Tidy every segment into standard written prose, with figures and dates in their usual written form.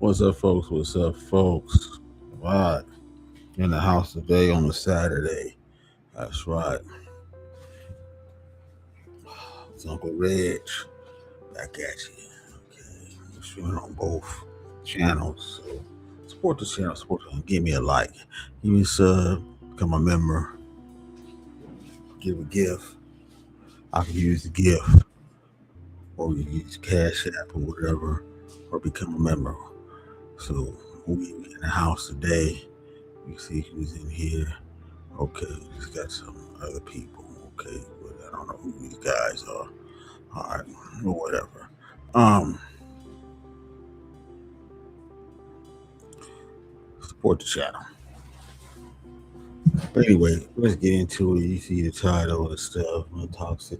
What's up, folks? What's up, folks? Right. In the house today on a Saturday. That's right. It's Uncle REG back at you. Okay. I'm streaming on both channels. So support the channel. Give me a like. Give me a sub. Become a member. Give a gift. I can use the gift. Or you use Cash App or whatever. Or become a member. So we in the house today. You see who's in here. Okay, he's got some other people. Okay, but I don't know who these guys are. All right, or whatever. Support the channel. But anyway, let's get into it. You see the title and stuff, toxic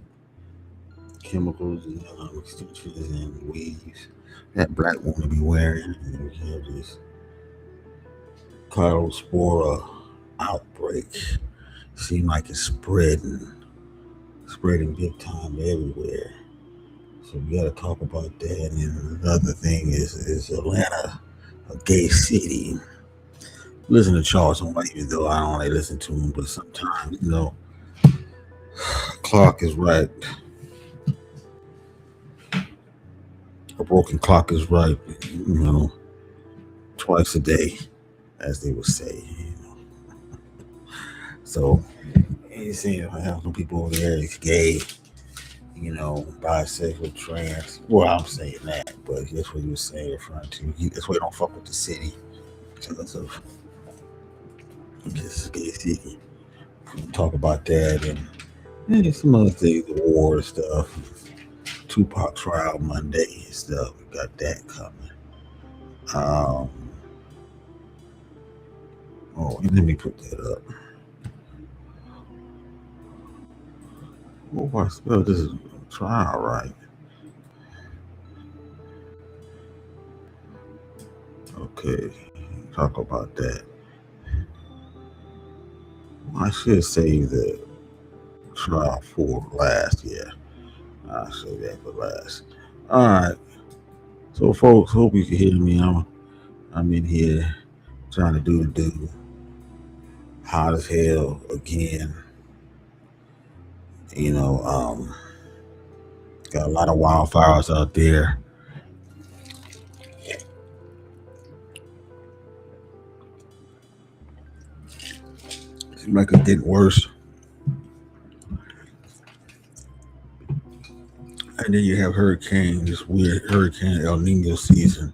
chemicals and extensions and weaves that black woman be wearing. And we have this Calospora outbreak. Seem like it's spreading big time everywhere. So we got to talk about that. And another thing is Atlanta, a gay city. Listen to Charles, even though I don't really listen to him, but sometimes, clock is right. A broken clock is right, twice a day, as they would say. So, you see, I have some people over there that's gay, bisexual, trans. Well, I'm saying that, but that's what you were saying, referring to. That's why you don't fuck with the city because of this gay city. We'll talk about that and some other things, the war stuff, Tupac trial Monday and stuff. We got that coming. Let me put that up. Oh, I spelled this trial right. Okay, talk about that. I should say the trial for last. Yeah, I'll say that for last. All right. So, folks, hope you can hear me. I'm in here trying to do hot as hell again. Got a lot of wildfires out there. Seems like it's getting worse. And then you have this weird hurricane El Nino season.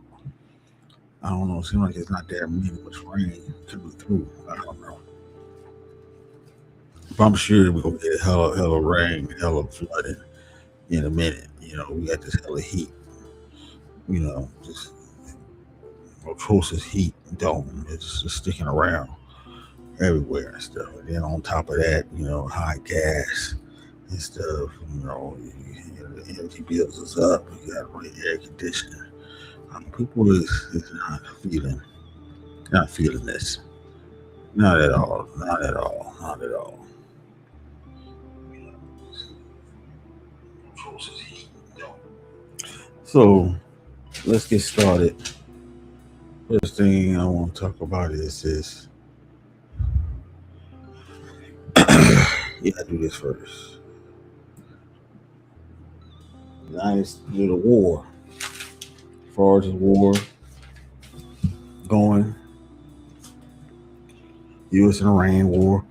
I don't know. It seems like it's not that much rain coming through. I don't know. But I'm sure we're gonna get hella rain, hella flooding in a minute. We got this hella heat. Just atrocious heat dome. It's just sticking around everywhere and stuff. And then on top of that, high gas and stuff. The energy bills is up. You got air conditioning. People is not feeling this. Not at all. So let's get started. First thing I want to talk about is this. You gotta do this first. The war. As far as the war going, U.S. and Iran war.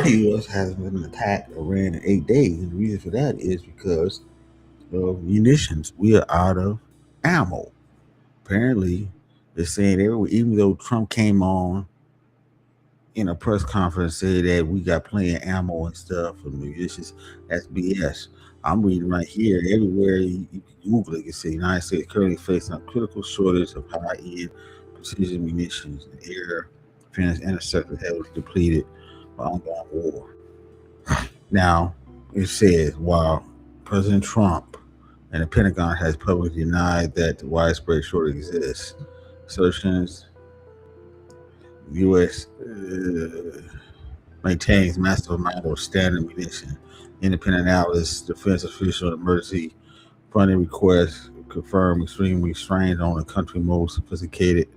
U.S. hasn't been attacked Iran in 8 days. And the reason for that is because of munitions. We are out of ammo. Apparently, they're saying even though Trump came on in a press conference and said that we got plenty of ammo and stuff for munitions, that's BS. I'm reading right here. Everywhere you Google it, you see the United States currently facing a critical shortage of high-end precision munitions and air defense interceptors heavily depleted by ongoing war. Now, it says while President Trump and the Pentagon has publicly denied that the widespread shortage exists, assertions the U.S. Maintains massive amount of standard munition. Independent analysts, defense official, emergency funding requests confirmed extremely strained on the country's most sophisticated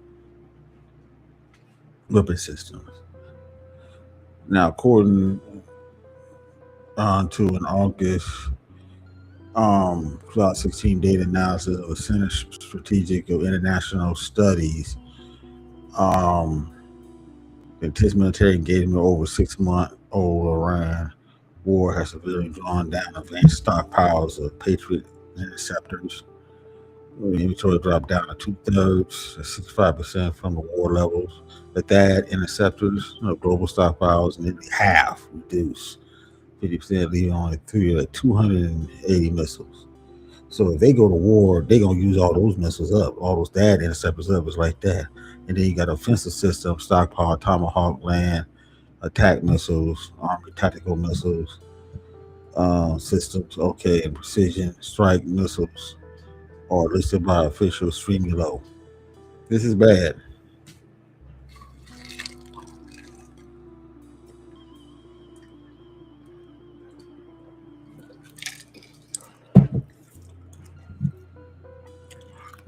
weapon systems. Now, according to an August 2016 data analysis of the Center Strategic of International Studies, the intense military engagement over 6-month-old Iran war has severely drawn down advanced stockpiles of Patriot interceptors. The inventory dropped down to 2/3, 65% from the war levels. But that interceptors, global stockpiles, nearly half reduced, 50%, leaving only 280 missiles. So if they go to war, they're gonna use all those missiles up, all those THAAD interceptors up. It's like that. And then you got offensive systems, stockpile, Tomahawk, land attack missiles, Army tactical missiles, systems, okay, and precision strike missiles are listed by officials extremely low. This is bad.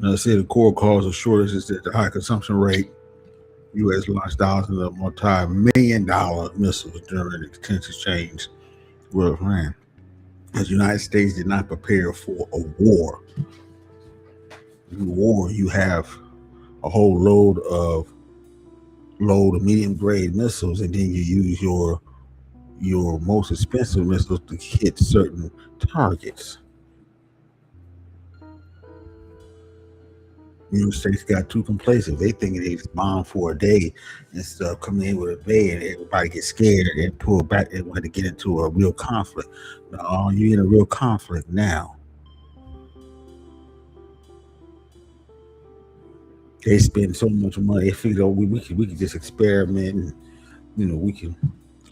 Now, they say the core cause of shortage is that the high consumption rate. U.S. launched thousands of multi-million-dollar missiles during the contentious exchange with Iran, as the United States did not prepare for a war. In war, you have a whole load of medium grade missiles, and then you use your most expensive missiles to hit certain targets. The United States got too complacent. They think they just bomb for a day and stuff, come in with a bay, and everybody gets scared and pull back and want to get into a real conflict. No, you're in a real conflict now. They spend so much money. They figure we can just experiment, and we can.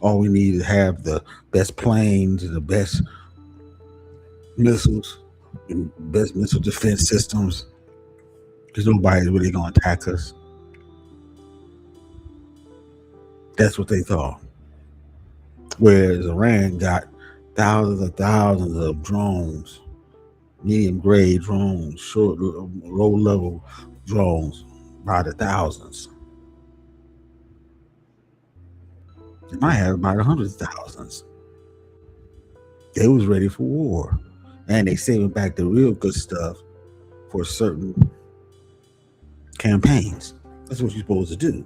All we need is have the best planes and the best missiles and best missile defense systems, because nobody's really going to attack us. That's what they thought. Whereas Iran got thousands of drones, medium grade drones, short, low level drones by the thousands. They might have about 100,000. They was ready for war, and they saving back the real good stuff for certain campaigns. That's what you're supposed to do.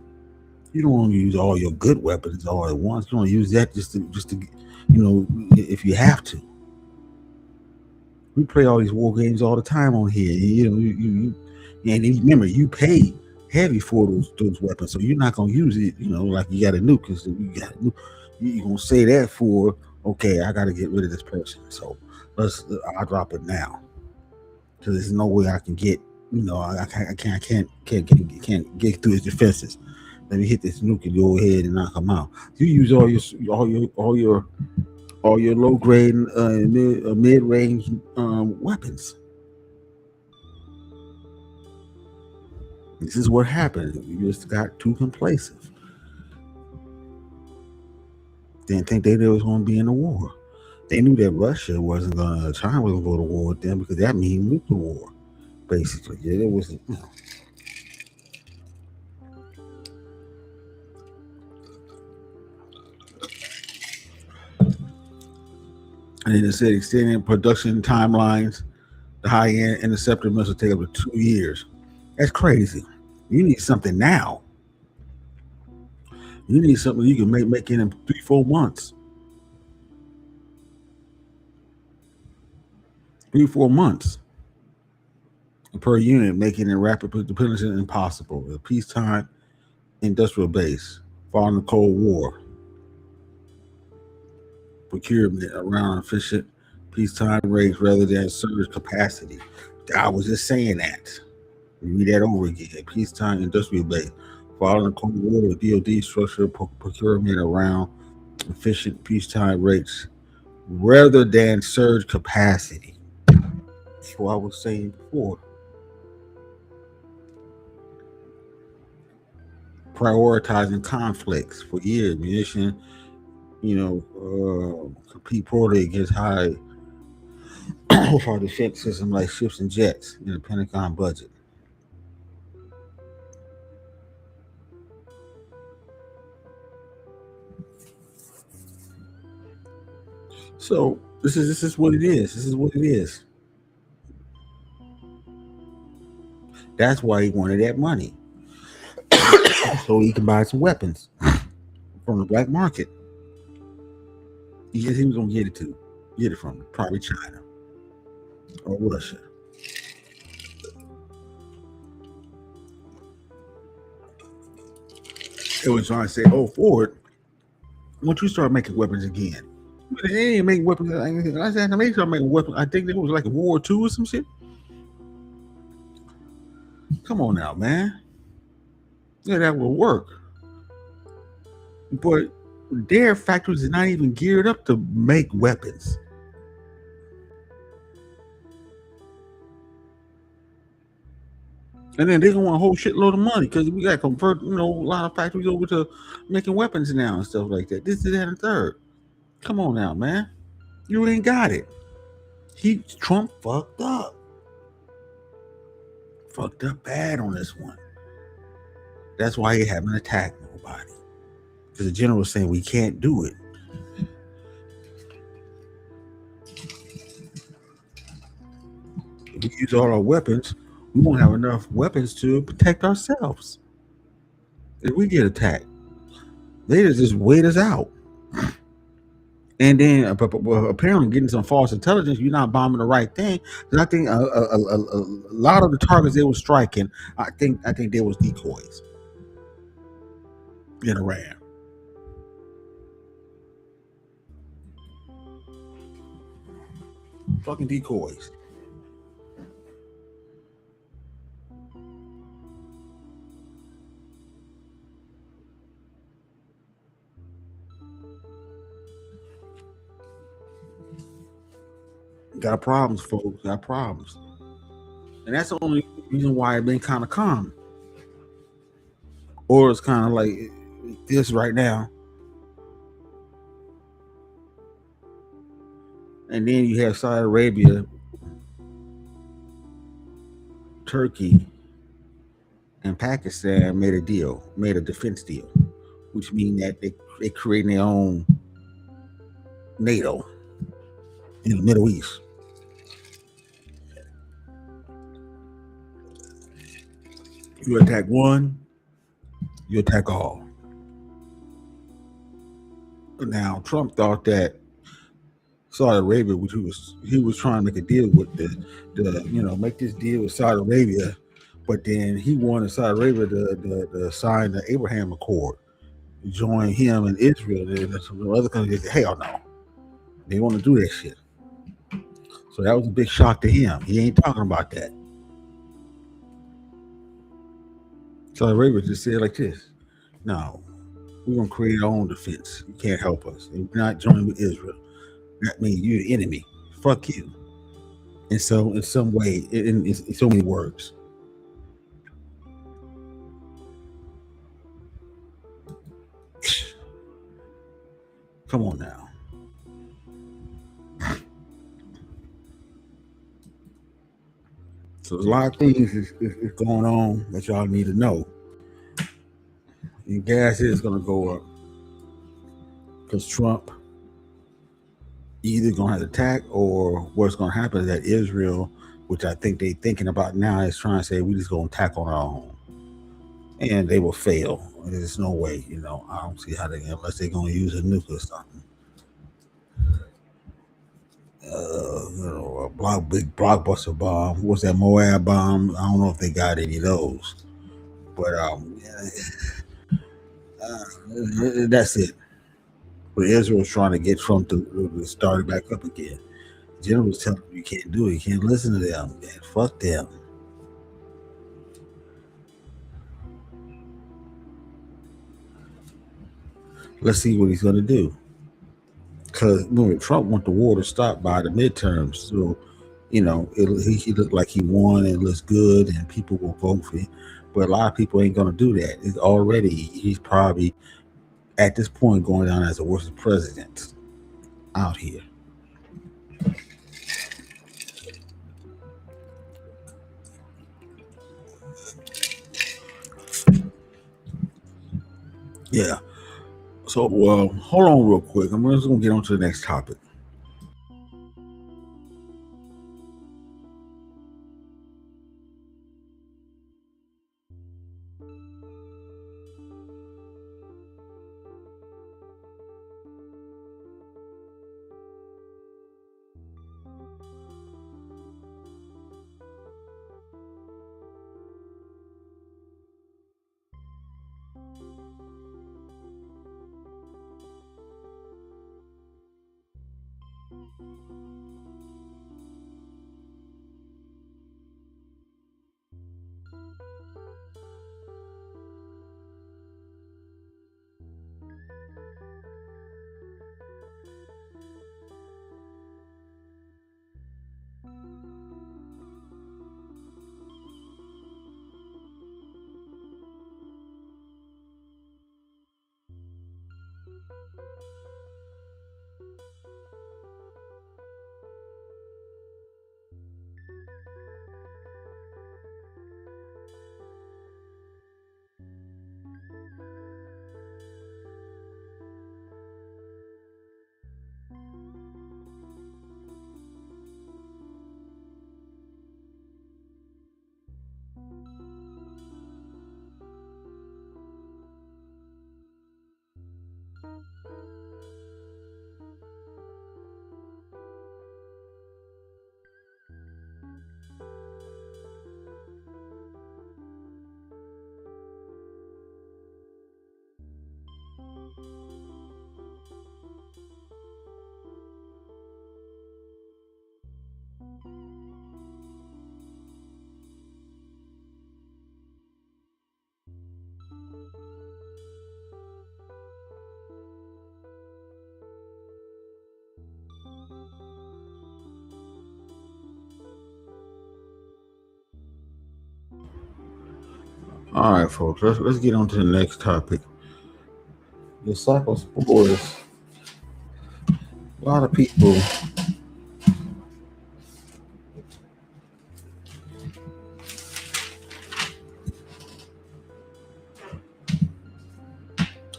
You don't want to use all your good weapons all at once. You want to use that just to if you have to. We play all these war games all the time on here. You and remember, you pay heavy for those weapons, so you're not gonna use it. Like you got a nuke, because you're gonna say that for, okay, I got to get rid of this person, so I'll drop it now, because there's no way I can get. I can't get through his defenses. Let me hit this nuke and go ahead and knock him out. You use all your low grade mid range weapons. This is what happened. You just got too complacent. Didn't think they was going to be in a war. They knew that China wasn't going to go to war with them, because that means nuclear war, basically. Yeah, it was. And then it said extending production timelines. The high-end interceptor missile take up to 2 years. That's crazy. You need something now. You need something you can make in 3-4 months. 3-4 months per unit, making it rapid dependence impossible. The peacetime industrial base following the Cold War. Procurement around efficient peacetime rates rather than surge capacity. I was just saying that. Read that over again. Peacetime industrial base. Following the Cold War, the DoD structured procurement around efficient peacetime rates rather than surge capacity. That's what I was saying before. Prioritizing conflicts for years. Munition, compete poorly against high for our defense system like ships and jets in the Pentagon budget. So this is what it is. This is what it is. That's why he wanted that money, so he can buy some weapons from the black market. He was gonna get it from probably China or Russia. It was trying to say, "Oh, Ford, once you start making weapons again, they ain't making weapons." I said, "They start making weapons." I think it was like a World War II or some shit. Come on now, man. Yeah, that will work. But their factories are not even geared up to make weapons. And then they're gonna want a whole shitload of money because we got to convert, a lot of factories over to making weapons now and stuff like that. This, that, and the third. Come on now, man. You ain't got it. Trump fucked up. Fucked up bad on this one. That's why he haven't attacked nobody. Because the general was saying we can't do it. If we use all our weapons, we won't have enough weapons to protect ourselves. If we get attacked, they just wait us out. And then apparently getting some false intelligence, you're not bombing the right thing. Because I think a lot of the targets they were striking, I think there was decoys in Iran. Fucking decoys. Got problems, folks. Got problems. And that's the only reason why it's been kind of calm. Or it's kind of like this right now. And then you have Saudi Arabia, Turkey, and Pakistan made a defense deal, which means that they create their own NATO in the Middle East. You attack one, you attack all. Now Trump thought that Saudi Arabia, which he was trying to make a deal with make this deal with Saudi Arabia, but then he wanted Saudi Arabia to sign the Abraham Accord, join him and Israel. And some other countries said, hell no, they want to do that shit. So that was a big shock to him. He ain't talking about that. Saudi Arabia just said like this: no, we're gonna create our own defense. You can't help us. And we're not joining with Israel. That means you're the enemy. Fuck you. And so, in some way, in so many words. Come on now. So, there's a lot of things is going on that y'all need to know. And gas is going to go up because Trump either going to have to attack, or what's going to happen is that Israel, which I think they're thinking about now, is trying to say we just going to attack on our own, and they will fail. There's no way, I don't see how unless they're going to use a nuke or something. A big blockbuster bomb. What's that Moab bomb? I don't know if they got any of those, but that's it. But Israel's trying to get Trump to start it back up again. General was telling him you can't do it. You can't listen to them. Man, fuck them. Let's see what he's going to do. Because Trump want the war to stop by the midterms. So, he looked like he won and looks good and people will vote for him. But a lot of people ain't going to do that. He's probably at this point going down as the worst president out here. Yeah. So, hold on real quick. I'm just going to get on to the next topic. All right, folks, let's get on to the next topic. The cyclosporous. A lot of people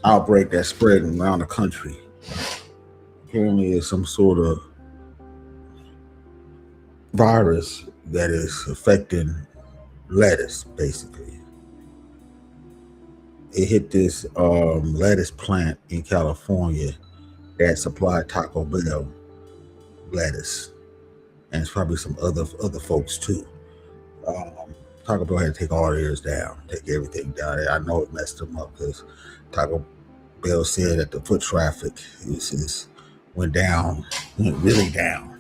outbreak that's spreading around the country. Apparently, it's some sort of virus that is affecting lettuce, basically. It hit this lettuce plant in California that supplied Taco Bell lettuce, and it's probably some other folks too. Taco Bell had to take all theirs down, take everything down. I know it messed them up because Taco Bell said that the foot traffic went really down.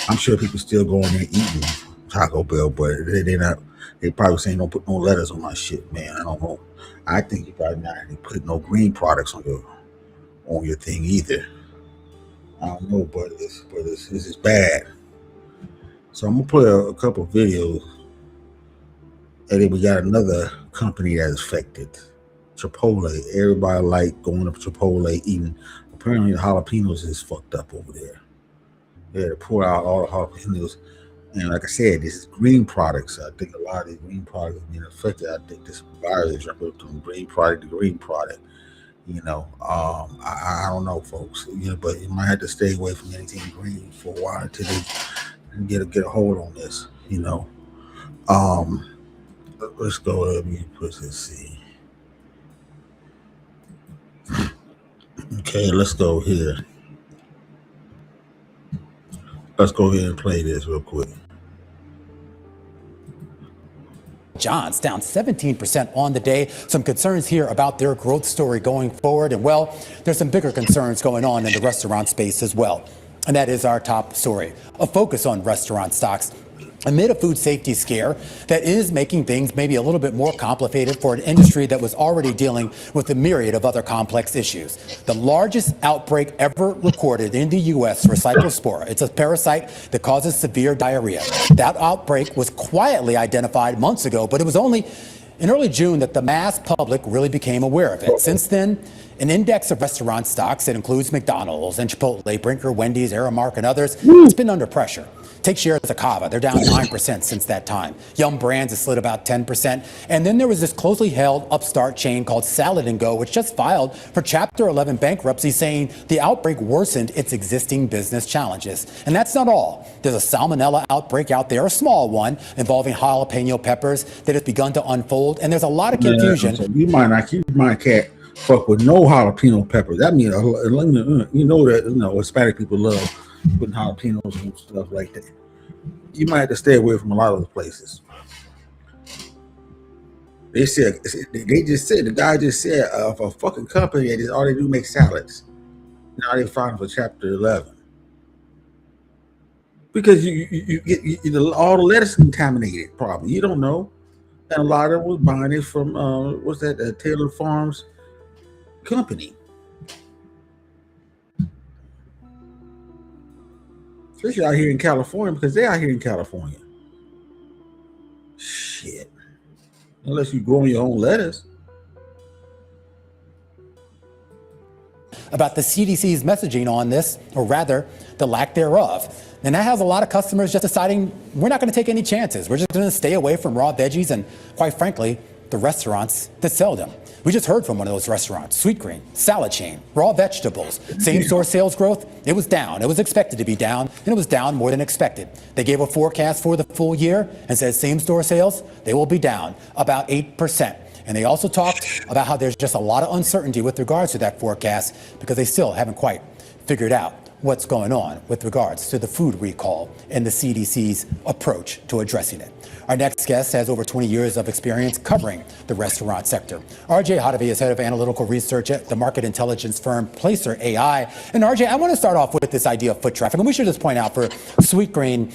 I'm sure people still going there eating Taco Bell, but they're not. They probably saying don't put no lettuce on my shit, man. I don't know. I think you probably not put no green products on your thing either. I don't know, but this is bad. So I'm gonna play a couple of videos, and then we got another company that's affected. Chipotle. Everybody like going to Chipotle eating. Apparently the jalapenos is fucked up over there. They had to pour out all the jalapenos. And like I said, this is green products. I think a lot of these green products are being affected. I think this virus is jumping from green product to green product. I don't know, folks. But you might have to stay away from anything green for a while until they get a hold on this. Let's go. Let me put this. See. Okay, let's go here. Let's go ahead and play this real quick. John's down 17% on the day. Some concerns here about their growth story going forward. And well, there's some bigger concerns going on in the restaurant space as well. And that is our top story, a focus on restaurant stocks amid a food safety scare that is making things maybe a little bit more complicated for an industry that was already dealing with a myriad of other complex issues. The largest outbreak ever recorded in the U.S. for cyclospora. It's a parasite that causes severe diarrhea. That outbreak was quietly identified months ago, but it was only in early June that the mass public really became aware of it. Since then, an index of restaurant stocks that includes McDonald's and Chipotle, Brinker, Wendy's, Aramark, and others, it's been under pressure. Take shares of Cava. They're down 9% since that time. Yum Brands has slid about 10%. And then there was this closely held upstart chain called Salad & Go, which just filed for Chapter 11 bankruptcy, saying the outbreak worsened its existing business challenges. And that's not all. There's a salmonella outbreak out there, a small one, involving jalapeno peppers that has begun to unfold. And there's a lot of confusion. So you can't fuck with no jalapeno peppers. That means, you know that, Hispanic people love putting jalapenos and stuff like that. You might have to stay away from a lot of those places. The guy just said, a fucking company that all they do make salads. Now they filed for Chapter 11 because you get all the lettuce contaminated. Probably you don't know, and a lot of them was buying it from Taylor Farms company. Especially out here in California, because they're out here in California. Shit. Unless you grow your own lettuce. About the CDC's messaging on this, or rather, the lack thereof. And that has a lot of customers just deciding we're not going to take any chances. We're just going to stay away from raw veggies and, quite frankly, the restaurants that sell them. We just heard from one of those restaurants, Sweetgreen, salad chain, raw vegetables. Same-store sales growth, it was down. It was expected to be down, and it was down more than expected. They gave a forecast for the full year and said same-store sales, they will be down about 8%. And they also talked about how there's just a lot of uncertainty with regards to that forecast because they still haven't quite figured out what's going on with regards to the food recall and the CDC's approach to addressing it. Our next guest has over 20 years of experience covering the restaurant sector. RJ Hadavi is head of analytical research at the market intelligence firm Placer AI. And RJ, I want to start off with this idea of foot traffic. And we should just point out for Sweetgreen,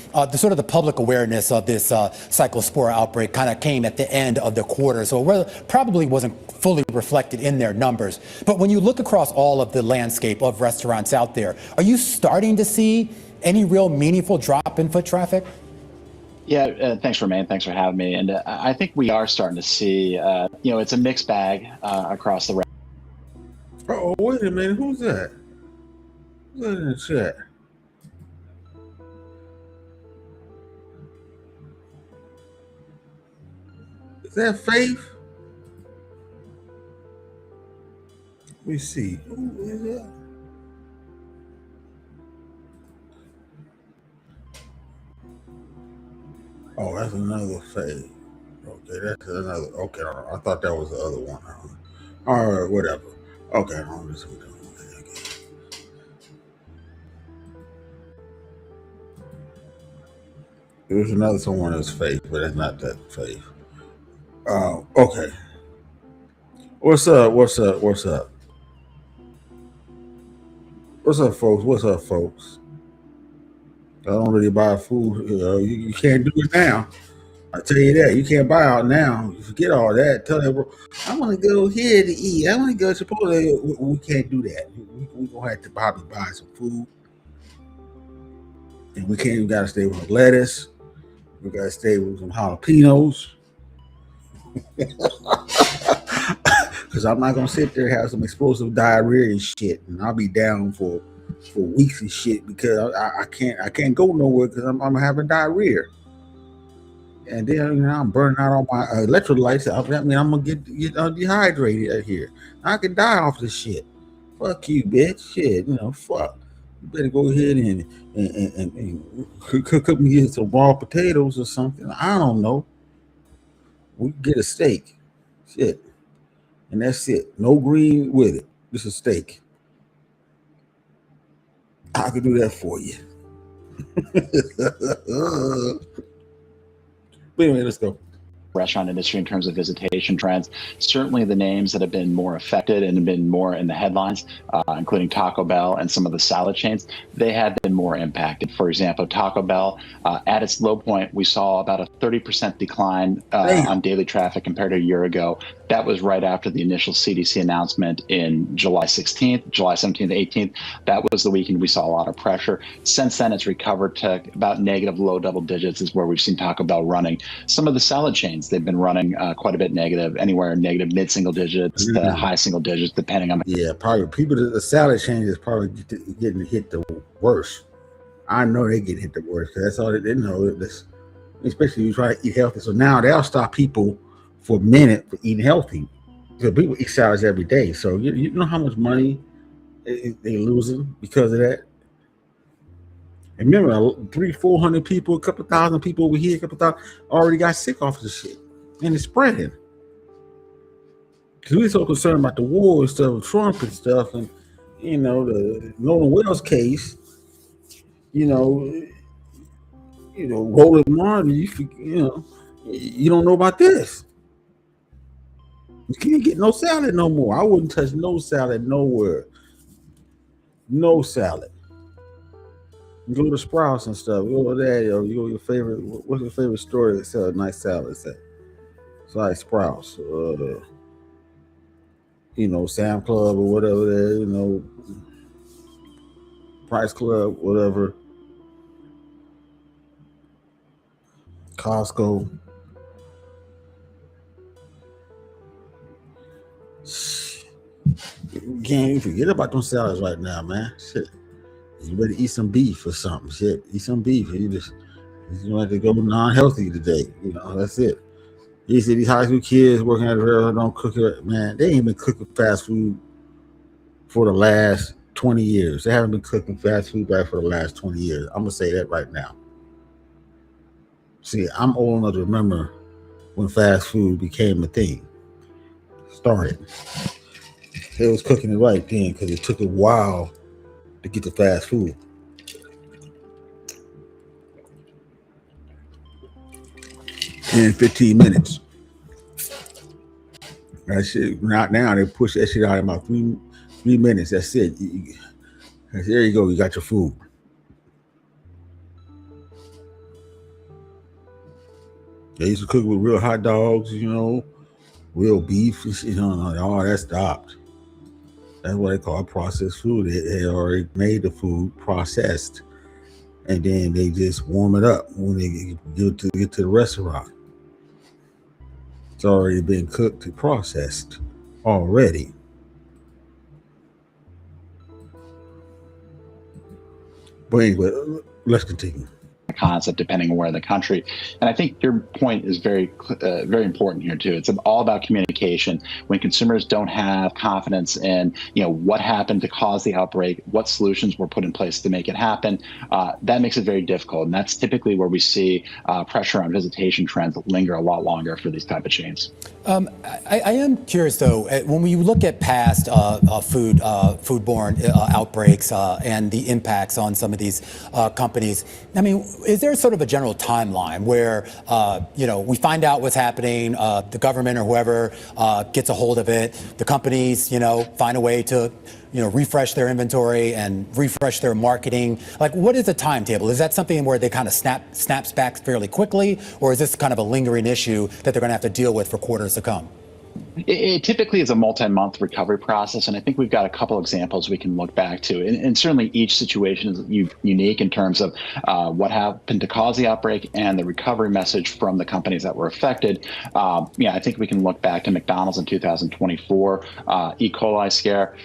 the public awareness of this cyclospora outbreak kind of came at the end of the quarter. So it probably wasn't fully reflected in their numbers. But when you look across all of the landscape of restaurants out there, are you starting to see any real meaningful drop in foot traffic? Yeah, thanks, Romain. Thanks for having me. And I think we are starting to see, it's a mixed bag across the. Oh, wait a minute. Who's that? Who's that in the chat? Is that Faith? Let me see. Who is that? Oh, that's another Faith. Okay, that's another. Okay, I thought that was the other one. All right, whatever. Okay, I'm just doing it again. There's another someone that's Faith, but that's not that Faith. Okay. What's up? What's up, folks? I don't really buy food. You can't do it now. I tell you that. You can't buy out now. You forget all that. Tell them, bro, I want to go here to eat. I want to go to Chipotle. We can't do that. We're going to have to probably buy some food. And we got to stay with lettuce. We got to stay with some jalapenos. Because I'm not going to sit there and have some explosive diarrhea and shit. And I'll be down for weeks and shit because I can't go nowhere because I'm having diarrhea. And then I'm burning out all my electrolytes. I'm gonna get dehydrated out here. I can die off this shit. Fuck you, bitch. Shit, fuck. You better go ahead and cook me some raw potatoes or something. I don't know. We can get a steak. Shit. And that's it. No green with it. Just a steak. I can do that for you. But anyway, let's go. Restaurant industry in terms of visitation trends. Certainly the names that have been more affected and have been more in the headlines, including Taco Bell and some of the salad chains, they have been more impacted. For example, Taco Bell, at its low point, we saw about a 30% decline on daily traffic compared to a year ago. That was right after the initial CDC announcement in July 16th, July 17th, 18th. That was the weekend we saw a lot of pressure. Since then, it's recovered to about negative low double digits is where we've seen Taco Bell running. Some of the salad chains, they've been running quite a bit negative, anywhere negative mid-single digits to high single digits, depending on. Yeah, probably the salad chain is probably getting hit the worst. I know they get hit the worst because that's all they know. Especially if you try to eat healthy. So now they'll stop people for a minute for eating healthy. So people eat salads every day. So you know how much money they losing because of that. And remember, 300-400 people, a couple thousand people over here, a couple thousand already got sick off of the shit, and it's spreading. Because we're so concerned about the war and stuff, Trump and stuff, and the Nolan Wells case. Roland Martin. You don't know about this. You can't get no salad no more. I wouldn't touch no salad nowhere. No salad. You go to Sprouts and stuff. You go there, you go to your favorite. What's your favorite store that sells nice salads at? It's like Sprouts, Sam Club or whatever there, Price Club, whatever. Costco. You can't even forget about them salads right now, man. Shit. You better eat some beef or something. Shit. Eat some beef. You have to go non-healthy today. That's it. You see these high school kids working at a railroad don't cook it. Man, they ain't been cooking fast food for the last 20 years. They haven't been cooking fast food back for the last 20 years. I'm going to say that right now. See, I'm old enough to remember when fast food became a thing. Started. They was cooking it right then because it took a while to get the fast food. In 15 minutes. That shit, not now, they push that shit out in about 3 minutes. That's it. There you go. You got your food. They used to cook with real hot dogs, real beef, all that stopped. That's what they call processed food. They already made the food processed, and then they just warm it up when they get to the restaurant. It's already been cooked and processed already. But anyway, let's continue. Concept depending on where in the country. And I think your point is very important here too. It's all about communication. When consumers don't have confidence in what happened to cause the outbreak, what solutions were put in place to make it happen, that makes it very difficult. And that's typically where we see pressure on visitation trends linger a lot longer for these type of chains. I am curious though, when we look at past foodborne outbreaks and the impacts on some of these companies, I mean, is there sort of a general timeline where, we find out what's happening, the government or whoever gets a hold of it, the companies, find a way to, refresh their inventory and refresh their marketing? Like, what is the timetable? Is that something where they kind of snaps back fairly quickly, or is this kind of a lingering issue that they're going to have to deal with for quarters to come? It typically is a multi-month recovery process, and I think we've got a couple examples we can look back to. And certainly each situation is unique in terms of what happened to cause the outbreak and the recovery message from the companies that were affected. I think we can look back to McDonald's in 2024, E. coli scare.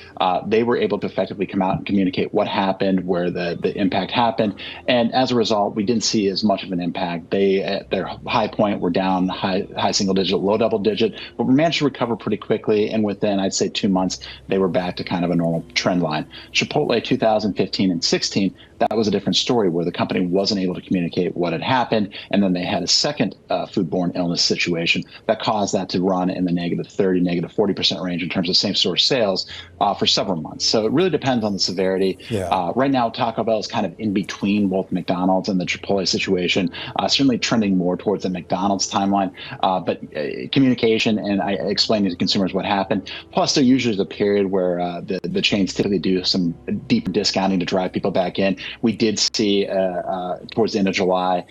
They were able to effectively come out and communicate what happened, where the impact happened, and as a result, we didn't see as much of an impact. They, at their high point, were down high single digit, low double digit, but we managed to recover pretty quickly, and within, I'd say, 2 months, they were back to kind of a normal trend line. Chipotle 2015 and 16, that was a different story where the company wasn't able to communicate what had happened, and then they had a second foodborne illness situation that caused that to run in the -30%, -40% range in terms of same-store sales for several months. So it really depends on the severity. Yeah. Right now, Taco Bell is kind of in between both McDonald's and the Chipotle situation, certainly trending more towards the McDonald's timeline, but communication, and I explained to consumers what happened. Plus, there usually is a period where the chains typically do some deeper discounting to drive people back in. We did see towards the end of July,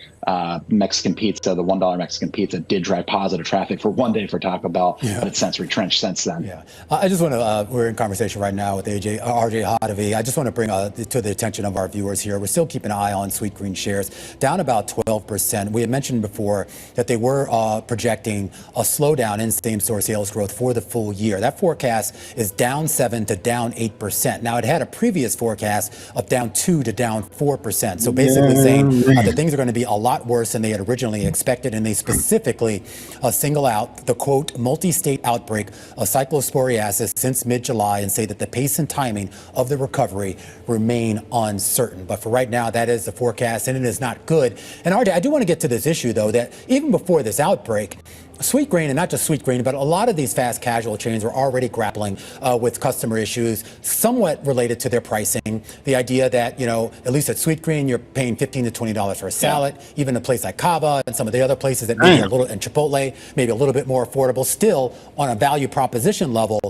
Mexican pizza, the $1 Mexican pizza, did drive positive traffic for one day for Taco Bell, but it's since retrenched since then. Yeah, I just want to, we're in conversation right now with RJ Hadavi. I just want to bring to the attention of our viewers here, we're still keeping an eye on Sweet Green shares, down about 12%. We had mentioned before that they were projecting a slowdown in same-store sales growth for the full year. That forecast is down 7 to down 8%. Now, it had a previous forecast of down 2 to down 4%. So basically saying that things are going to be a lot worse than they had originally expected. And they specifically single out the, quote, multi-state outbreak of cyclosporiasis since mid-July and say that the pace and timing of the recovery remain uncertain. But for right now, that is the forecast, and it is not good. And RJ, I do want to get to this issue, though, that even before this outbreak, Sweetgreen, and not just Sweetgreen, but a lot of these fast casual chains were already grappling with customer issues, somewhat related to their pricing. The idea that, you know, at least at Sweetgreen, you're paying $15 to $20 for a salad. Even a place like Cava and some of the other places that maybe a little, and Chipotle, maybe a little bit more affordable, still on a value proposition level,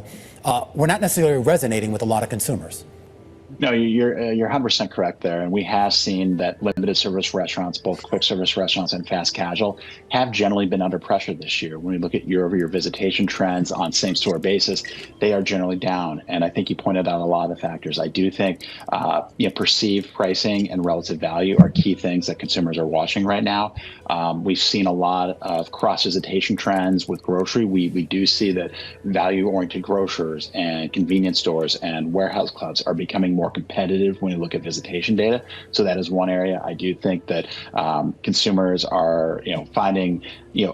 we're not necessarily resonating with a lot of consumers. No, you're 100% correct there. And we have seen that limited service restaurants, both quick service restaurants and fast casual, have generally been under pressure this year. When we look at year-over-year visitation trends on same-store basis, they are generally down. And I think you pointed out a lot of the factors. I do think perceived pricing and relative value are key things that consumers are watching right now. We've seen a lot of cross-visitation trends with grocery. We do see that value-oriented grocers and convenience stores and warehouse clubs are becoming more competitive when you look at visitation data. So that is one area. I do think that consumers are, finding,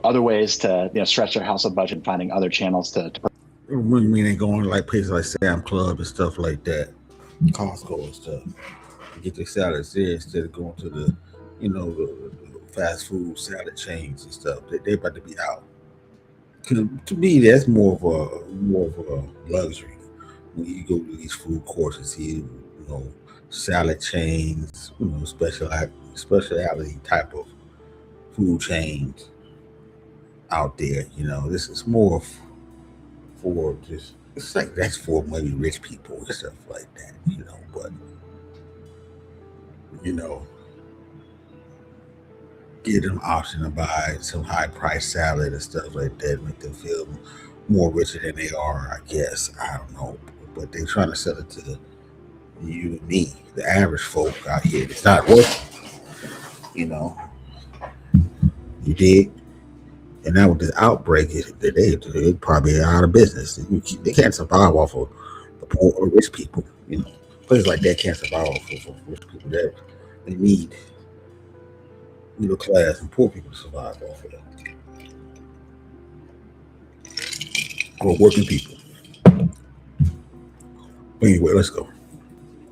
other ways to, stretch their household budget and finding other channels to when they going to like places like Sam Club and stuff like that, Costco and stuff, to get their salads there instead of going to the, the fast food salad chains and stuff. They about to be out. To me, that's more of a luxury. When you go to these food courts and see, salad chains, specialty type of food chains out there. This is more for just, it's like that's for maybe rich people and stuff like that. But give them option to buy some high price salad and stuff like that, make them feel more richer than they are. I guess I don't know, but they're trying to sell it to you and me, the average folk out here. It's not working. You dig? And now with this outbreak, they probably are out of business. They can't survive off of the poor or rich people. Places like that can't survive off of rich people. They need middle class and poor people to survive off of that. Or working people. But anyway, let's go.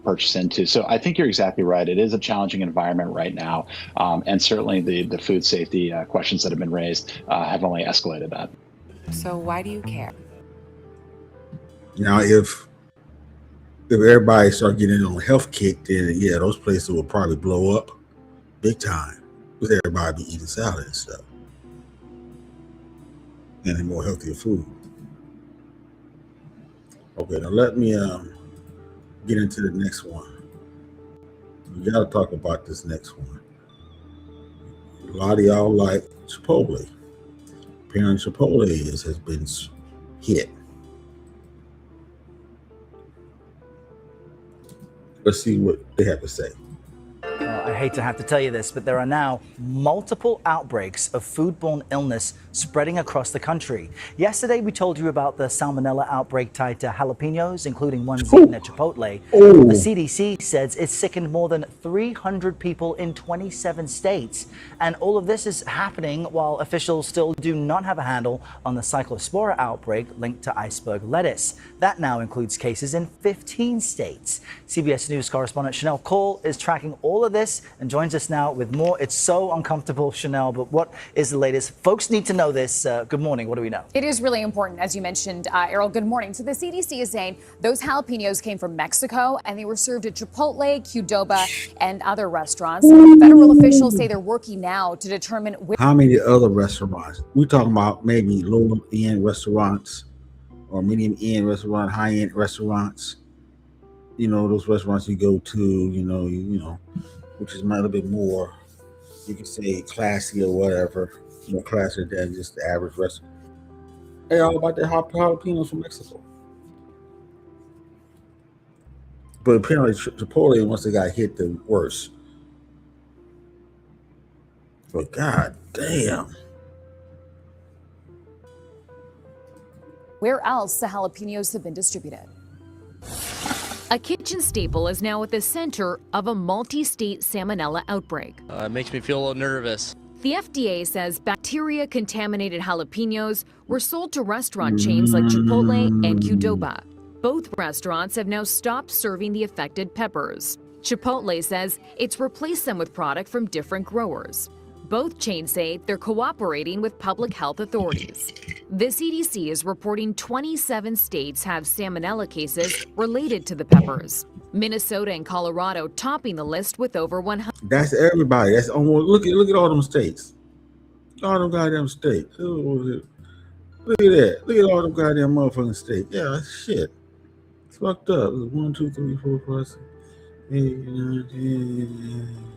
Purchase into. So I think you're exactly right. It is a challenging environment right now. And certainly the food safety questions that have been raised have only escalated that. So why do you care? Now, if everybody start getting on a health kick, then yeah, those places will probably blow up big time. Because everybody be eating salad and stuff. And more healthier food. Okay, now let me get into the next one. We gotta talk about this next one. A lot of y'all like Chipotle. Apparently Chipotle has been hit. Let's see what they have to say. I hate to have to tell you this, but there are now multiple outbreaks of foodborne illness spreading across the country. Yesterday, we told you about the salmonella outbreak tied to jalapenos, including ones eaten at Chipotle. The CDC says it's sickened more than 300 people in 27 states. And all of this is happening while officials still do not have a handle on the cyclospora outbreak linked to iceberg lettuce. That now includes cases in 15 states. CBS News correspondent Chanel Cole is tracking all of this and joins us now with more. It's so uncomfortable, Chanel, but what is the latest? Folks need to know this. Good morning. What do we know? It is really important, as you mentioned, Errol. Good morning. So the CDC is saying those jalapenos came from Mexico and they were served at Chipotle, Qdoba, and other restaurants. Federal officials say they're working now to determine how many other restaurants. We're talking about maybe low-end restaurants or medium-end restaurant, high-end restaurants. Those restaurants you go to, which is a little bit more, you can say classy or whatever, more classier than just the average restaurant. Hey, all about the jalapenos from Mexico. But apparently Chipotle, once they got hit, the worst. But god damn. where else the jalapenos have been distributed. A kitchen staple is now at the center of a multi-state salmonella outbreak. It makes me feel a little nervous. The FDA says bacteria-contaminated jalapenos were sold to restaurant chains like Chipotle and Qdoba. Both restaurants have now stopped serving the affected peppers. Chipotle says it's replaced them with product from different growers. Both chains say they're cooperating with public health authorities. The CDC is reporting 27 states have salmonella cases related to the peppers. Minnesota and Colorado topping the list with over 100. That's everybody. That's almost look at all them states. All them goddamn states. Look at that. Look at all them goddamn motherfucking states. Yeah, that's shit. It's fucked up. 1, 2, 3, 4, 5, 6, 8, 9, 10.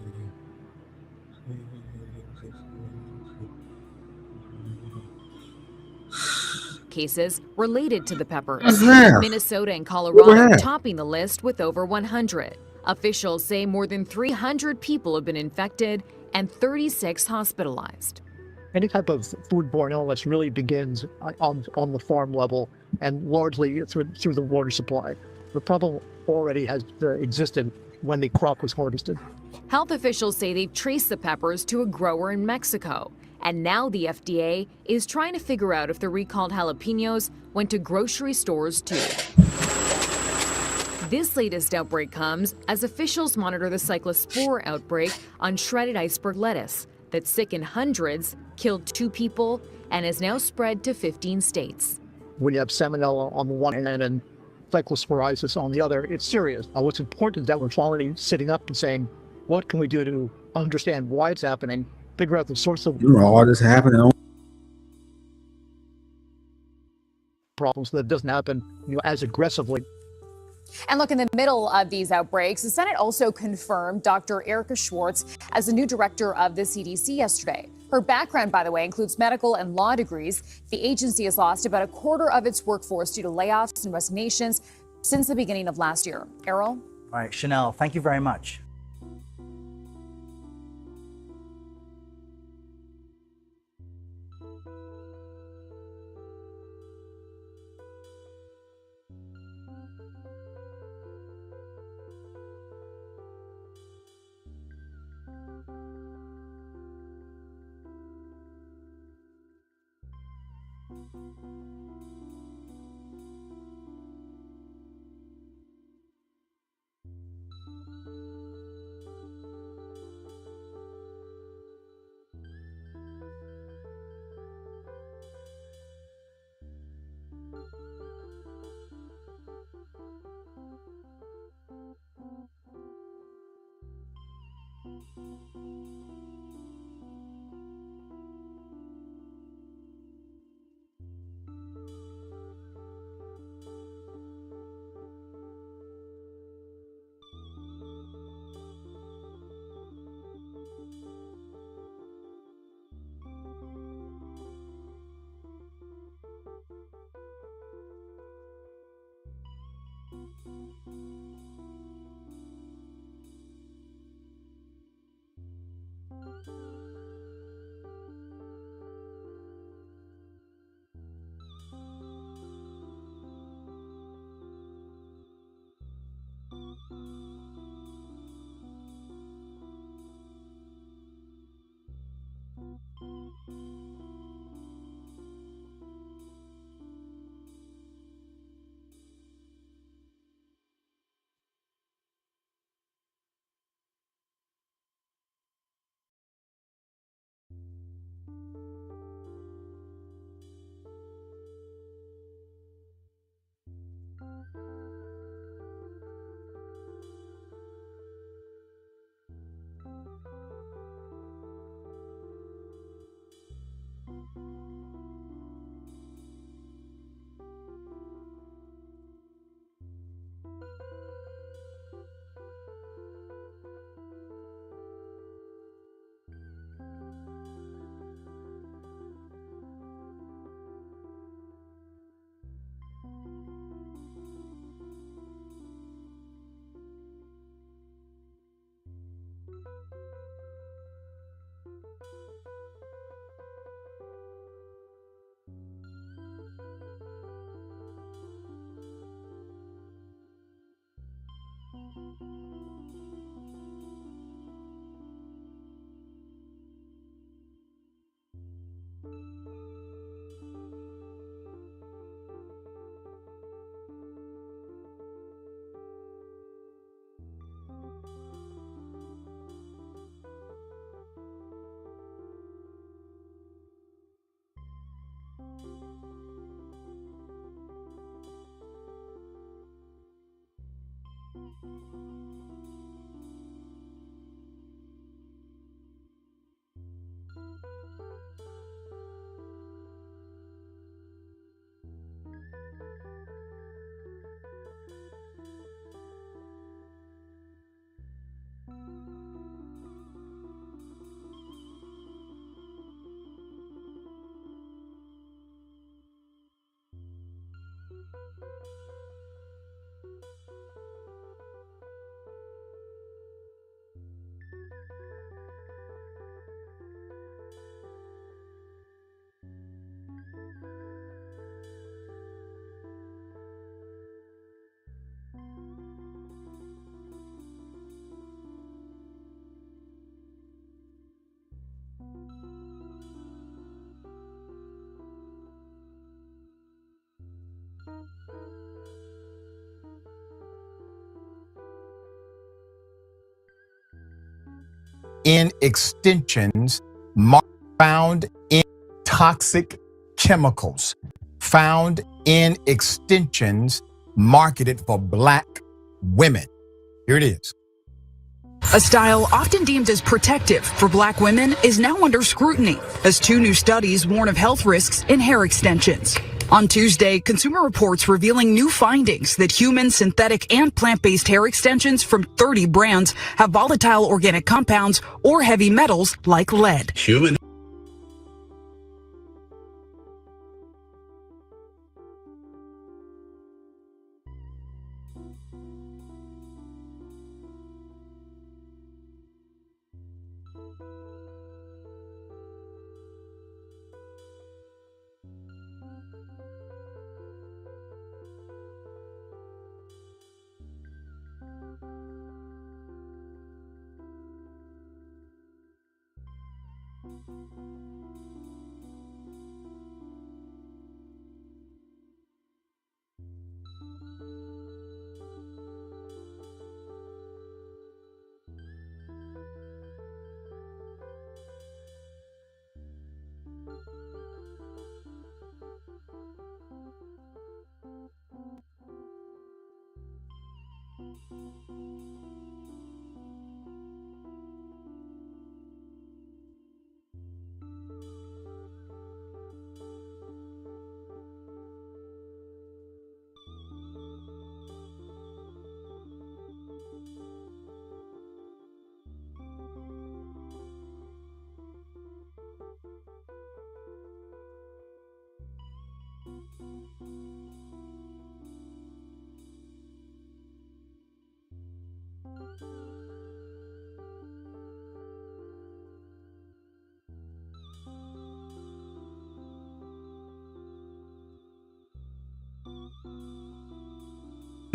Cases related to the peppers. Minnesota and Over Colorado half. topping the list with over 100. Officials say more than 300 people have been infected and 36 hospitalized. Any type of foodborne illness really begins on the farm level and largely through the water supply. The problem already has existed when the crop was harvested. Health officials say they've traced the peppers to a grower in Mexico. And now the FDA is trying to figure out if the recalled jalapenos went to grocery stores too. This latest outbreak comes as officials monitor the cyclospora outbreak on shredded iceberg lettuce that sickened hundreds, killed 2 people, and has now spread to 15 states. When you have salmonella on the one hand and cyclosporiasis on the other, it's serious. What's important is that we're finally sitting up and saying, what can we do to understand why it's happening, figure out the source of All this happening. problems so that it doesn't happen as aggressively. And look, in the middle of these outbreaks, the Senate also confirmed Dr. Erica Schwartz as the new director of the CDC yesterday. Her background, by the way, includes medical and law degrees. The agency has lost about a quarter of its workforce due to layoffs and resignations since the beginning of last year. Errol? All right, Chanel, thank you very much. In extensions found in toxic chemicals, found in extensions marketed for Black women. Here it is. A style often deemed as protective for Black women is now under scrutiny as 2 new studies warn of health risks in hair extensions. On Tuesday, Consumer Reports revealing new findings that human, synthetic, and plant-based hair extensions from 30 brands have volatile organic compounds or heavy metals like lead. Human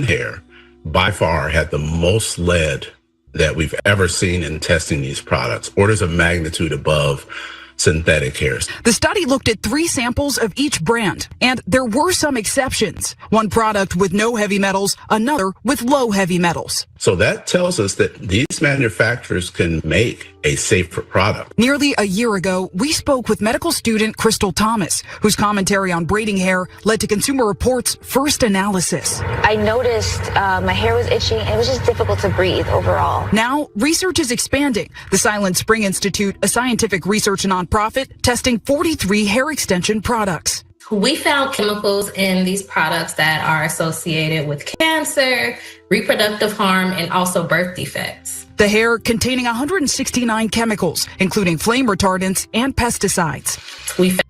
hair by far had the most lead that we've ever seen in testing these products, orders of magnitude above synthetic hairs. The study looked at 3 samples of each brand, and there were some exceptions. One product with no heavy metals, another with low heavy metals. So that tells us that these manufacturers can make a safer product. Nearly a year ago, we spoke with medical student Crystal Thomas, whose commentary on braiding hair led to Consumer Reports' first analysis. I noticed my hair was itching and it was just difficult to breathe overall. Now, research is expanding. The Silent Spring Institute, a scientific research nonprofit, testing 43 hair extension products. We found chemicals in these products that are associated with cancer, reproductive harm, and also birth defects. The hair containing 169 chemicals, including flame retardants and pesticides. We found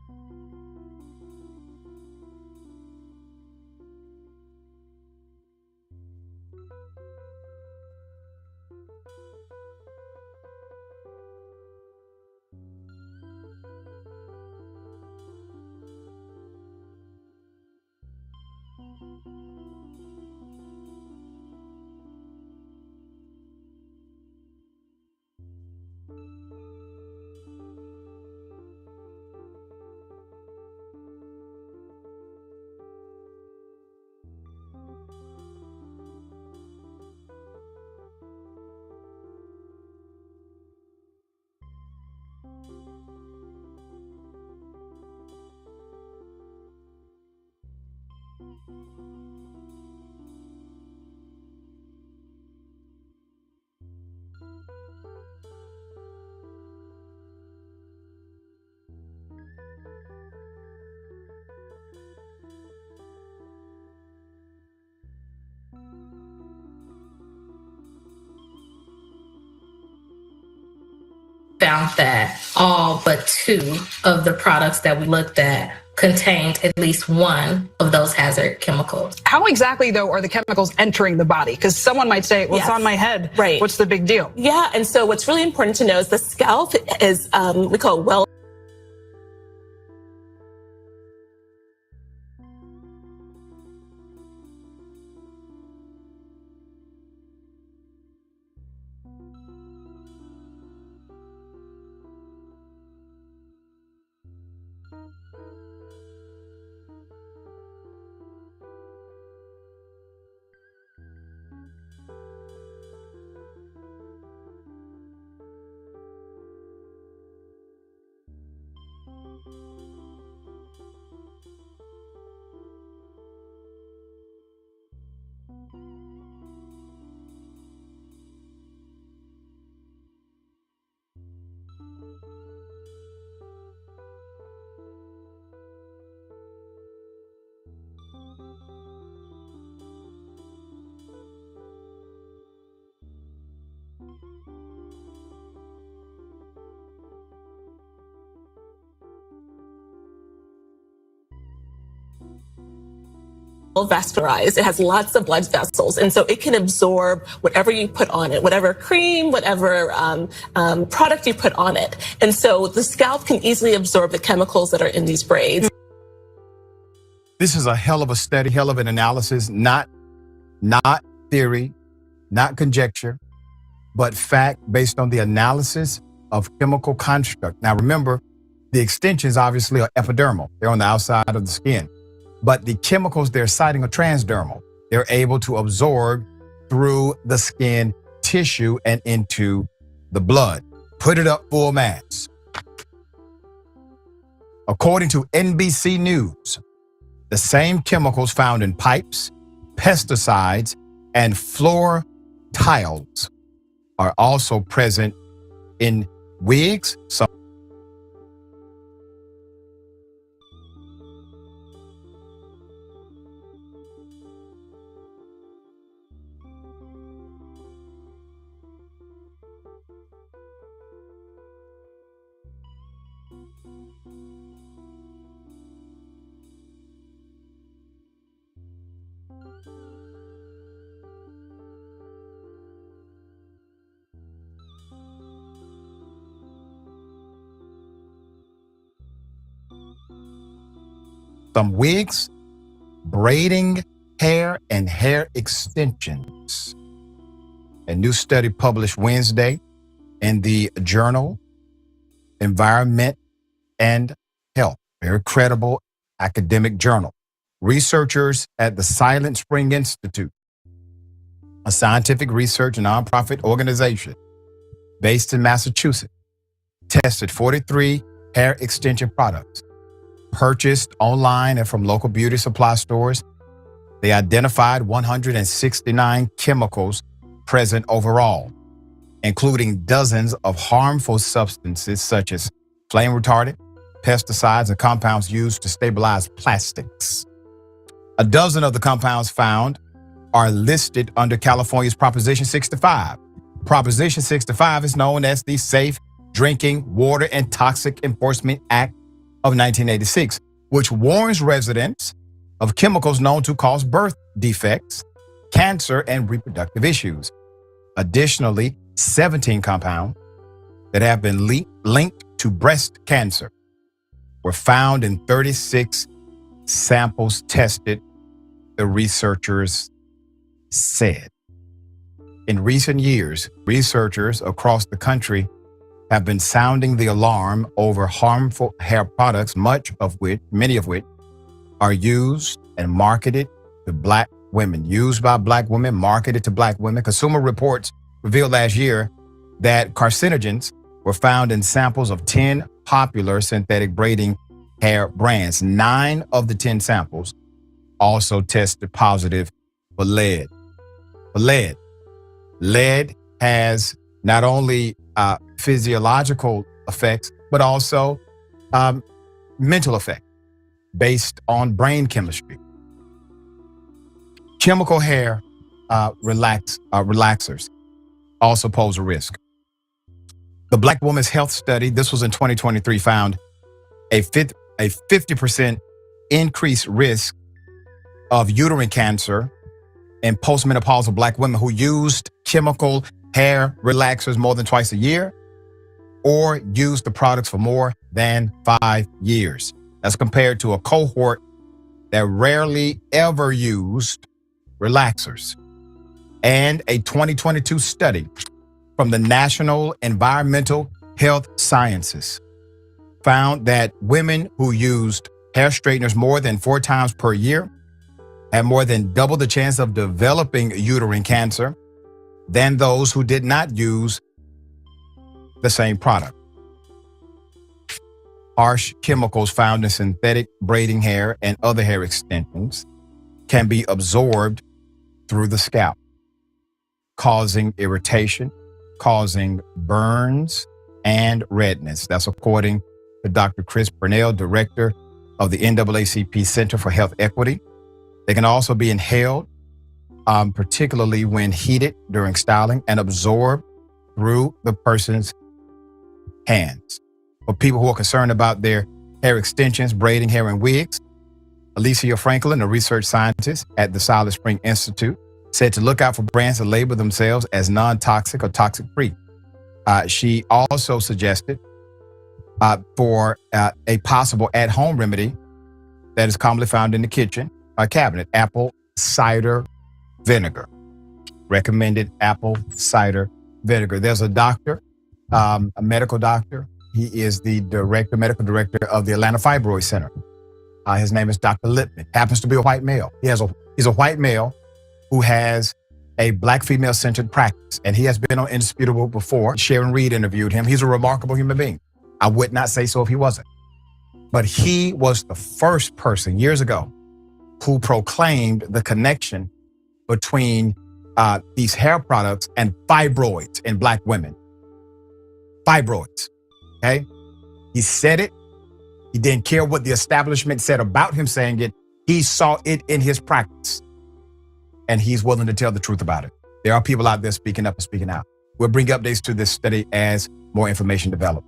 Found that all but 2 of the products that we looked at contained at least one of those hazard chemicals. How exactly, though, are the chemicals entering the body? Because someone might say, well, it's on my head. Right. What's the big deal? Yeah, and so what's really important to know is the scalp is, we call it well. Vascularized. It has lots of blood vessels, and so it can absorb whatever you put on it, whatever cream, whatever product you put on it. And so the scalp can easily absorb the chemicals that are in these braids. This is a hell of a study, hell of an analysis, not theory, not conjecture, but fact based on the analysis of chemical construct. Now remember, the extensions obviously are epidermal. They're on the outside of the skin. But the chemicals they're citing are transdermal. They're able to absorb through the skin tissue and into the blood. Put it up full mass. According to NBC News, the same chemicals found in pipes, pesticides, and floor tiles are also present in wigs. Some wigs, braiding hair, and hair extensions. A new study published Wednesday in the journal Environment and Health, very credible academic journal. Researchers at the Silent Spring Institute, a scientific research nonprofit organization based in Massachusetts, tested 43 hair extension products purchased online and from local beauty supply stores. They identified 169 chemicals present overall, including dozens of harmful substances such as flame retardant, pesticides, and compounds used to stabilize plastics. A dozen of the compounds found are listed under California's Proposition 65. Proposition 65 is known as the Safe Drinking Water and Toxic Enforcement Act of 1986, which warns residents of chemicals known to cause birth defects, cancer, and reproductive issues. Additionally, 17 compounds that have been linked to breast cancer were found in 36 samples tested, the researchers said. In recent years, researchers across the country have been sounding the alarm over harmful hair products, many of which are used and marketed to Black women, used by Black women, marketed to Black women. Consumer Reports revealed last year that carcinogens were found in samples of 10 popular synthetic braiding hair brands. 9 of the 10 samples also tested positive for lead. Lead has not only physiological effects, but also mental effects based on brain chemistry. Chemical hair relaxers also pose a risk. The Black Women's Health Study, this was in 2023, found a 50% increased risk of uterine cancer in postmenopausal Black women who used chemical hair relaxers more than twice a year or used the products for more than 5 years. That's compared to a cohort that rarely ever used relaxers. And a 2022 study from the National Environmental Health Sciences found that women who used hair straighteners more than 4 times per year had more than double the chance of developing uterine cancer than those who did not use the same product. Harsh chemicals found in synthetic braiding hair and other hair extensions can be absorbed through the scalp, causing irritation, causing burns, and redness. That's according to Dr. Chris Purnell, director of the NAACP Center for Health Equity. They can also be inhaled, particularly when heated during styling, and absorbed through the person's hands. For people who are concerned about their hair extensions, braiding hair, and wigs, Alicia Franklin, a research scientist at the Silent Spring Institute, said to look out for brands that label themselves as non-toxic or toxic-free. She also suggested for a possible at-home remedy that is commonly found in the kitchen cabinet, apple cider vinegar. Recommended apple cider vinegar. There's a doctor, a medical doctor. He is the medical director of the Atlanta Fibroid Center. His name is Dr. Lippman. Happens to be a white male. He's a white male who has a Black female-centered practice, and he has been on Indisputable before. Sharon Reed interviewed him. He's a remarkable human being. I would not say so if he wasn't. But he was the first person years ago who proclaimed the connection between these hair products and fibroids in Black women. Fibroids, okay? He said it. He didn't care what the establishment said about him saying it. He saw it in his practice. And he's willing to tell the truth about it. There are people out there speaking up and speaking out. We'll bring updates to this study as more information develops.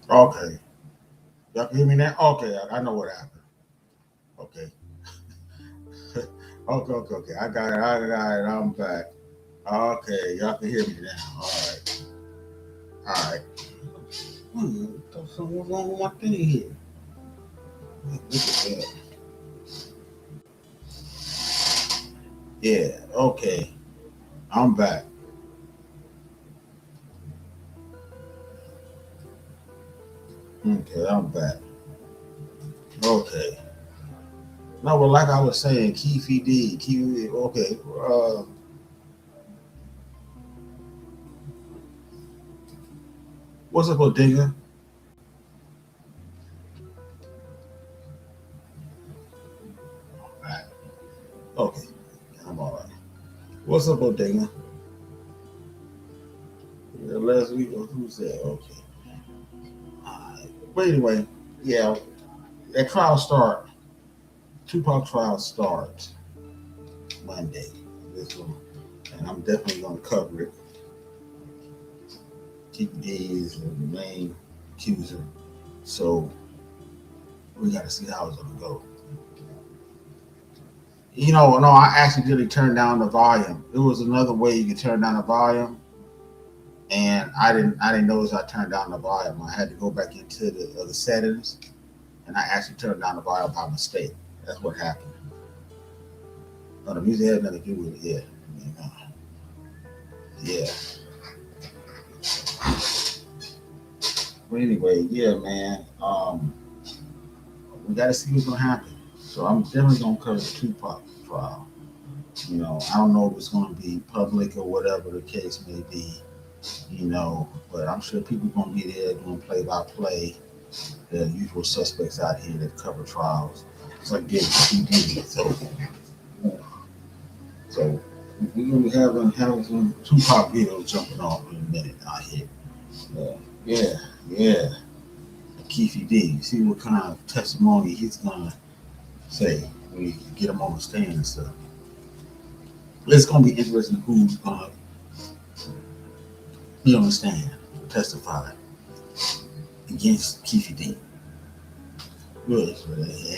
Okay. Y'all can hear me now? Okay, I know what happened. Okay. Okay. I got it. I'm back. Okay, y'all can hear me now. All right. Something's wrong with my thing here. Look at that. Yeah, okay. I'm back. Okay, I'm back. Okay. No, but like I was saying, Keefe D, okay. What's up, Odinga? Right. Okay, I'm all right. What's up, Odinga? Last week, who's that? Okay. But anyway, yeah, that trial start. Tupac trial starts Monday. This one, and I'm definitely going to cover it. TPD is the main accuser, so we got to see how it's going to go. No, I accidentally turned down the volume. There was another way you could turn down the volume, and I didn't notice I turned down the volume. I had to go back into the settings, and I actually turned down the volume by mistake. That's what happened. No, the music had nothing to do with it. Yeah. But anyway, yeah, man. We got to see what's gonna happen. So I'm definitely gonna cover the Tupac trial. I don't know if it's gonna be public or whatever the case may be. you know. But I'm sure people gonna be there doing play-by-play. The usual suspects out here that cover trials. It's like getting TV. So we're gonna be having some Tupac videos jumping off in a minute out here. Yeah. Keefe D. You see what kind of testimony he's gonna say when you get him on the stand and stuff. It's gonna be interesting who's gonna be on the stand, testify against Keefe D. Really,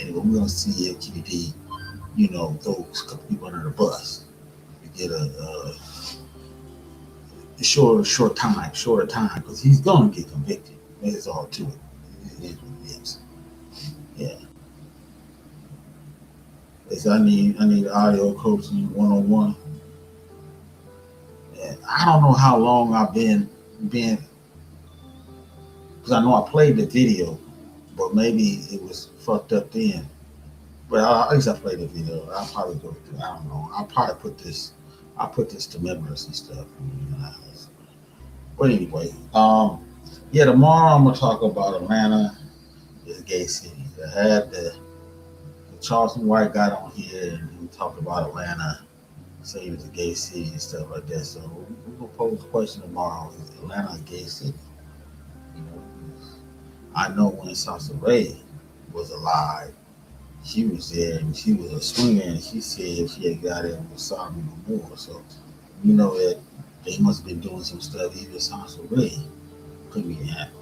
and we're gonna see if Keefe D, throws a couple people under the bus to get a shorter time, because he's gonna get convicted. That's all to it. It is what it is. Yeah. I need audio coaching 101. And I don't know how long I've been because I know I played the video, but maybe it was fucked up then. But at least I played the video. I'll probably go through. I don't know. I'll put this to members and stuff. But anyway, tomorrow I'm gonna talk about Atlanta is a gay city. I had the Charleston White got on here and he talked about Atlanta, saying it's a gay city and stuff like that. So we're gonna pose a question tomorrow: is Atlanta a gay city? I know when Salsa Ray was alive, she was there and she was a swinger, and she said she had got in with Simon no more. So you know that they must have been doing some stuff. Even Salsa Ray couldn't even happen.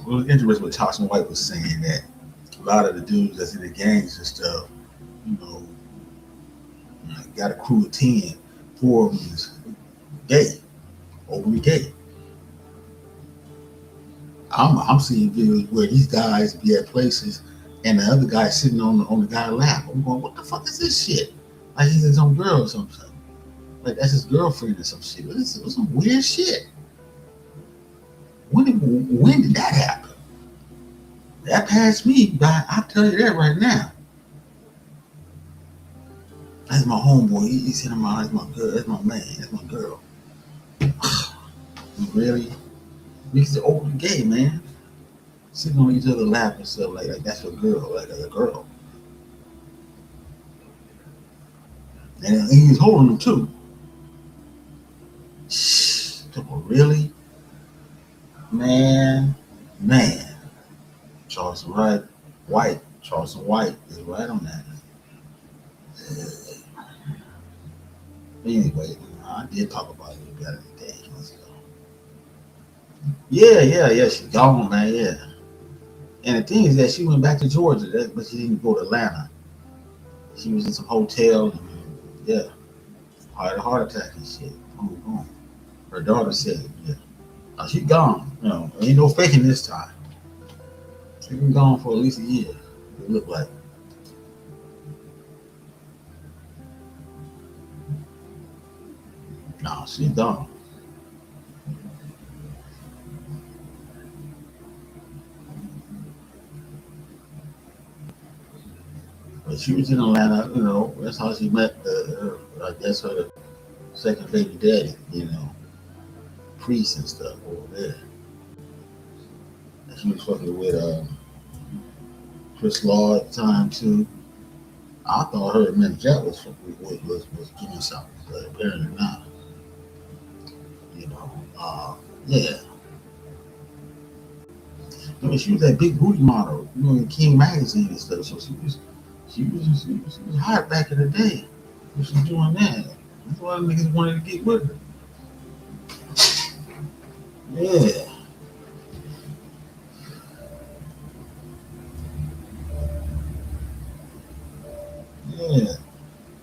It was interesting what Charleston White was saying, that a lot of the dudes that's in the gangs and stuff, got a crew of 10, 4 of them is gay, openly gay. I'm seeing videos where these guys be at places and the other guy sitting on the guy's lap. I'm going, what the fuck is this shit? Like he's his own girl or something. Like that's his girlfriend or some shit. This was some weird shit. When did that happen? That passed me by. I'll tell you that right now. That's my homeboy. He's sitting my. That's my girl. That's my man. That's my girl. Really? He's open gay, man. Sitting on each other's lap and stuff like that. That's your girl, like a girl. And he's holding them too. Really? Man. Charleston White is right on that. Anyway, I did talk about it a little better today. Yeah, she's gone, man, yeah. And the thing is that she went back to Georgia, but she didn't go to Atlanta. She was in some hotel, and had a heart attack and shit. Boom. Her daughter said, she's gone. Ain't no faking this time. She's been gone for at least a year, it looked like. No, she's gone. But she was in Atlanta, that's how she met I guess her second baby daddy, priest and stuff over there. And she was fucking with Chris Law at the time too. I thought her and Mick Jack was doing something, but apparently not. She was that big booty model, in King magazine and stuff. So she was hot back in the day. She was doing that. That's why the niggas wanted to get with her. Yeah.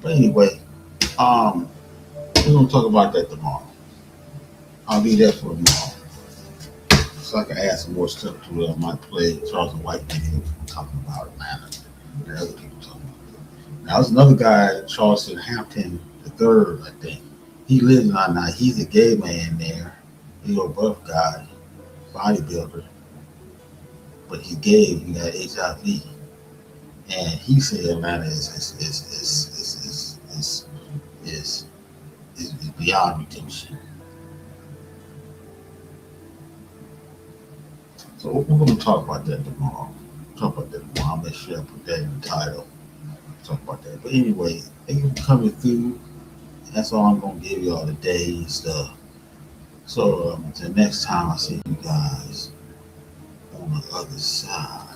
But anyway, we're gonna talk about that tomorrow. I'll be there for tomorrow, so I can add some more stuff to it. I might play Charleston White video talking about Atlanta and other people talking about it. Now there's another guy, Charleston Hampton III, I think. He lives in Atlanta. He's a gay man there. He's a buff guy, bodybuilder, but he's gay. He got HIV. And he said Atlanta is beyond redemption. So we're going to talk about that tomorrow. I'll make sure I put that in the title. Talk about that. But anyway, thank you for coming through. That's all I'm going to give y'all today and stuff. So until next time, I see you guys on the other side.